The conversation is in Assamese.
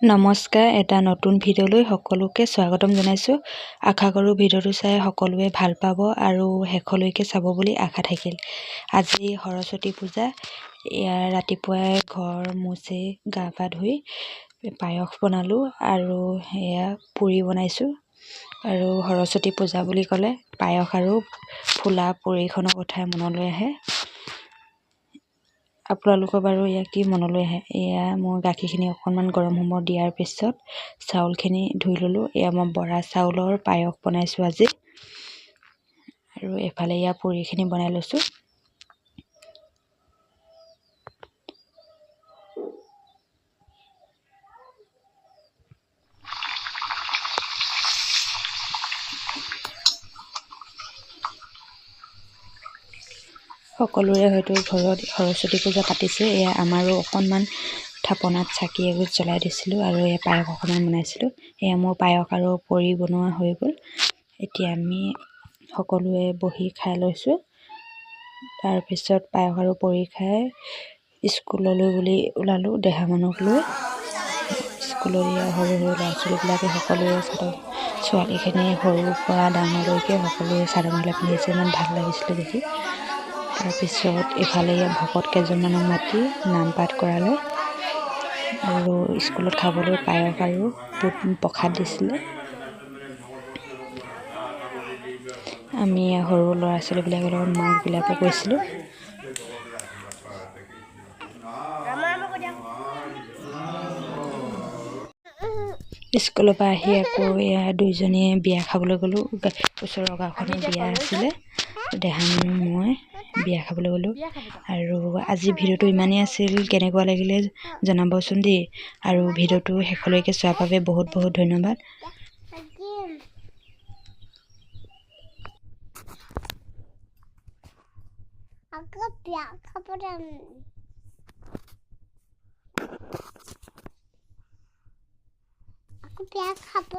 নমস্কাৰ, এটা নতুন ভিডিঅ'লৈ সকলোকে স্বাগতম জনাইছোঁ। আশা কৰোঁ ভিডিঅ'টো চাই সকলোৱে ভাল পাব আৰু শেষলৈকে চাব বুলি আশা থাকিল। আজি সৰস্বতী পূজা। ৰাতিপুৱাই ঘৰ মুচি গা পা ধুই পায়স বনালোঁ আৰু এয়া পুৰি বনাইছোঁ। আৰু সৰস্বতী পূজা বুলি ক'লে পায়স আৰু ফুলা পুৰিখনৰ কথাই মনলৈ আহে। আপোনালোকৰ বাৰু এয়া কি মনলৈ আহে? এয়া মই গাখীৰখিনি অকণমান গৰম হ'ব দিয়াৰ পিছত চাউলখিনি ধুই ল'লোঁ। এয়া মই বৰা চাউলৰ পায়স বনাইছোঁ আজি। আৰু এফালে এয়া পুৰিখিনি বনাই লৈছোঁ। সকলোৰে হয়তো ঘৰত সৰস্বতী পূজা পাতিছে। এয়া আমাৰো অকণমান থাপনাত চাকি এগছ জ্বলাই দিছিলোঁ আৰু এয়া পায়স অকণমান বনাইছিলোঁ। এয়া মোৰ পায়স আৰু পুৰি বনোৱা হৈ গ'ল। এতিয়া আমি সকলোৱে বহি খাই লৈছোঁ। তাৰপিছত পায়স আৰু পুৰি খাই স্কুললৈ বুলি ওলালোঁ দেহামনক লৈ। স্কুলত সৰু সৰু ল'ৰা ছোৱালীবিলাকে সকলোৱে ছোৱালীখিনি সৰুৰ পৰা ডাঙৰলৈকে সকলোৱে চাদৰ মেখেলা পিন্ধিছে, ইমান ভাল লাগিছিলে দেখি। তাৰপিছত ইফালে ভকত কেইজনমানক মাতি নাম পাঠ কৰালে আৰু স্কুলত খাবলৈ পায়স আৰু প্ৰসাদ দিছিলে। আমি সৰু ল'ৰা ছোৱালীবিলাকৰ লগত মাকবিলাকো গৈছিলোঁ। স্কুলৰ পৰা আহি আকৌ এয়া দুইজনীয়ে বিয়া খাবলৈ গ'লোঁ। ওচৰৰ গাঁওখনৰ বিয়া আছিলে, দেহামন মই বিয়া খাবলৈ গ'লোঁ। আৰু আজি ভিডিঅ'টো ইমানেই আছিল। কেনেকুৱা লাগিলে জনাবচোন দেই। আৰু ভিডিঅ'টো শেষলৈকে চোৱাৰ বাবে বহুত বহুত ধন্যবাদ। Aku biar kapur.